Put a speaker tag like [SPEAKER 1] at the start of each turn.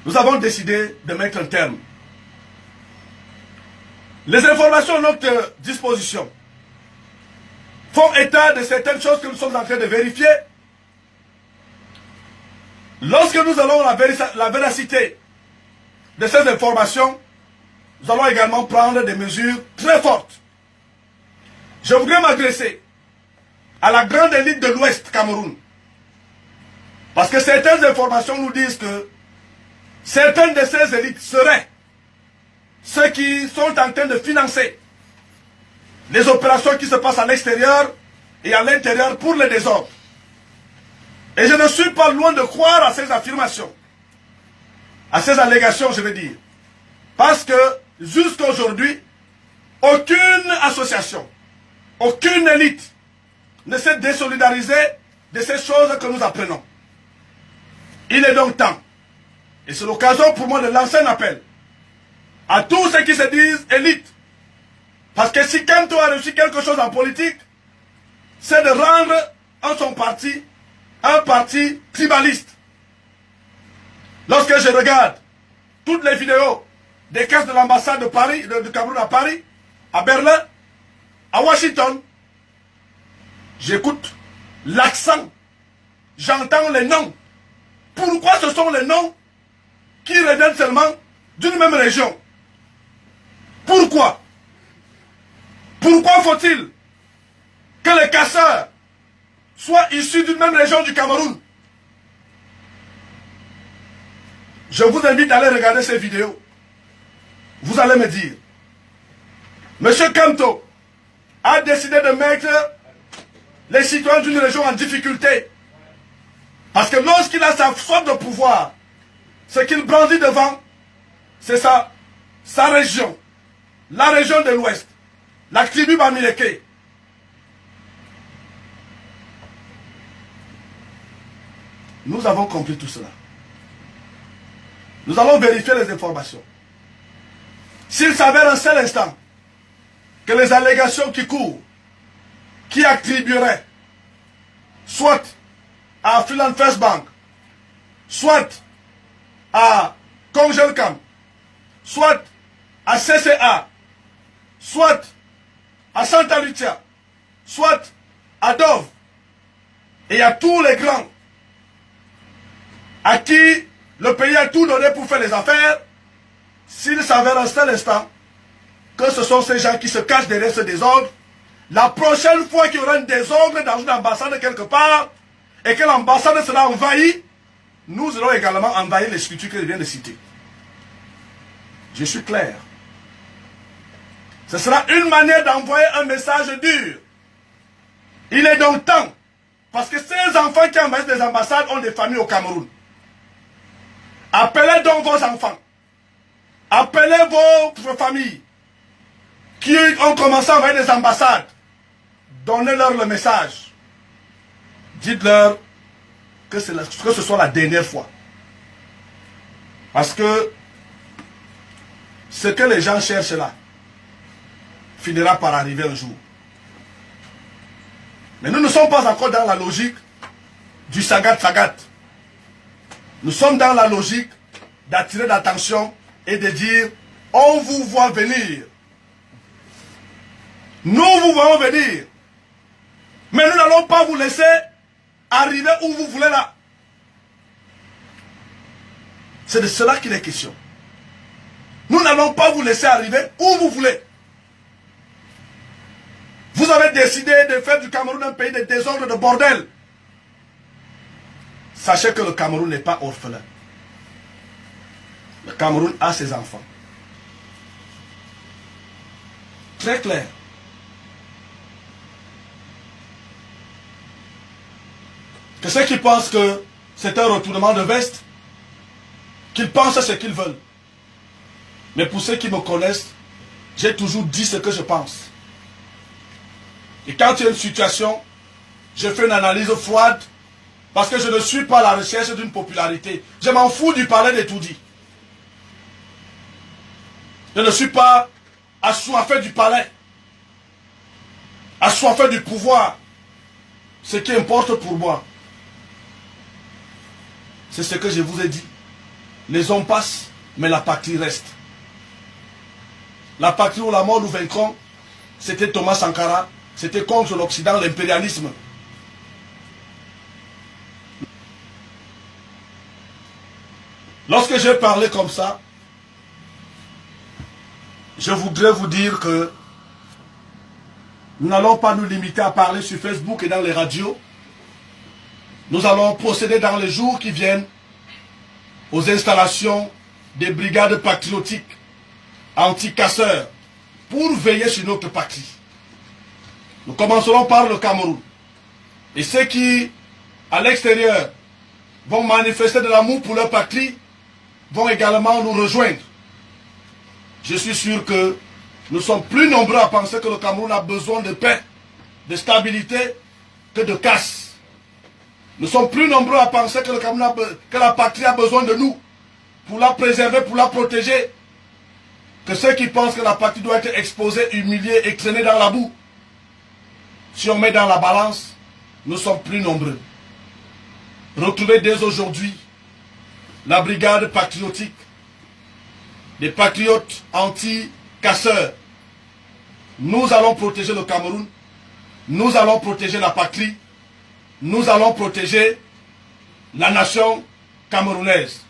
[SPEAKER 1] nous avons décidé de mettre un terme. Les informations à notre disposition font état de certaines choses que nous sommes en train de vérifier. Lorsque nous allons la véracité de ces informations, nous allons également prendre des mesures très fortes. Je voudrais m'adresser à la grande élite de l'Ouest Cameroun. Parce que certaines informations nous disent que certaines de ces élites seraient ceux qui sont en train de financer les opérations qui se passent à l'extérieur et à l'intérieur pour le désordre. Et je ne suis pas loin de croire à ces affirmations, à ces allégations, je veux dire. Parce que jusqu'à aujourd'hui, aucune association, aucune élite ne s'est désolidarisée de ces choses que nous apprenons. Il est donc temps, et c'est l'occasion pour moi de lancer un appel à tous ceux qui se disent élites. Parce que si Kanto a réussi quelque chose en politique, c'est de rendre en son parti un parti tribaliste. Lorsque je regarde toutes les vidéos des caisses de l'ambassade de Paris, du Cameroun à Paris, à Berlin, à Washington, j'écoute l'accent, j'entends les noms. Pourquoi ce sont les noms qui reviennent seulement d'une même région? Pourquoi? Pourquoi faut-il que les casseurs soient issus d'une même région du Cameroun? Je vous invite à aller regarder ces vidéos. Vous allez me dire, Monsieur Kanto a décidé de mettre les citoyens d'une région en difficulté. Parce que lorsqu'il a sa sorte de pouvoir, ce qu'il brandit devant, c'est sa région, la région de l'Ouest, la tribu Bamileke. Nous avons compris tout cela. Nous allons vérifier les informations. S'il s'avère un seul instant que les allégations qui courent, qui attribueraient soit à Freeland First Bank, soit à Congelcam, soit à CCA, soit à Santa Lucia, soit à Dove, et à tous les grands à qui le pays a tout donné pour faire les affaires, s'il s'avère un seul instant que ce sont ces gens qui se cachent derrière ce désordre, la prochaine fois qu'il y aura un désordre dans une ambassade quelque part, et que l'ambassade sera envahie, nous allons également envahir les structures que je viens de citer. Je suis clair. Ce sera une manière d'envoyer un message dur. Il est donc temps, parce que ces enfants qui envahissent des ambassades ont des familles au Cameroun. Appelez donc vos enfants. Appelez vos familles qui ont commencé à envahir des ambassades. Donnez-leur le message. Dites-leur que ce soit la dernière fois. Parce que ce que les gens cherchent là finira par arriver un jour. Mais nous ne sommes pas encore dans la logique du sagat-sagat. Nous sommes dans la logique d'attirer l'attention et de dire on vous voit venir. Nous vous voyons venir. Mais nous n'allons pas vous laisser arriver où vous voulez là. C'est de cela qu'il est question. Nous n'allons pas vous laisser arriver où vous voulez. Vous avez décidé de faire du Cameroun un pays de désordre, de bordel. Sachez que le Cameroun n'est pas orphelin. Le Cameroun a ses enfants. Très clair. Que ceux qui pensent que c'est un retournement de veste, qu'ils pensent ce qu'ils veulent. Mais pour ceux qui me connaissent, j'ai toujours dit ce que je pense. Et quand il y a une situation, je fais une analyse froide, parce que je ne suis pas à la recherche d'une popularité. Je m'en fous du palais de tout dit. Je ne suis pas assoiffé du palais, assoiffé du pouvoir. Ce qui importe pour moi, c'est ce que je vous ai dit. Les hommes passent, mais la patrie reste. La patrie ou la mort nous vaincrons, c'était Thomas Sankara, c'était contre l'Occident, l'impérialisme. Lorsque j'ai parlé comme ça, je voudrais vous dire que nous n'allons pas nous limiter à parler sur Facebook et dans les radios. Nous allons procéder dans les jours qui viennent aux installations des brigades patriotiques anti-casseurs pour veiller sur notre patrie. Nous commencerons par le Cameroun. Et ceux qui, à l'extérieur, vont manifester de l'amour pour leur patrie, vont également nous rejoindre. Je suis sûr que nous sommes plus nombreux à penser que le Cameroun a besoin de paix, de stabilité, que de casse. Nous sommes plus nombreux à penser que, que la patrie a besoin de nous pour la préserver, pour la protéger, que ceux qui pensent que la patrie doit être exposée, humiliée et traînée dans la boue. Si on met dans la balance, nous sommes plus nombreux. Retrouvez dès aujourd'hui la brigade patriotique, des patriotes anti-casseurs. Nous allons protéger le Cameroun, nous allons protéger la patrie, nous allons protéger la nation camerounaise.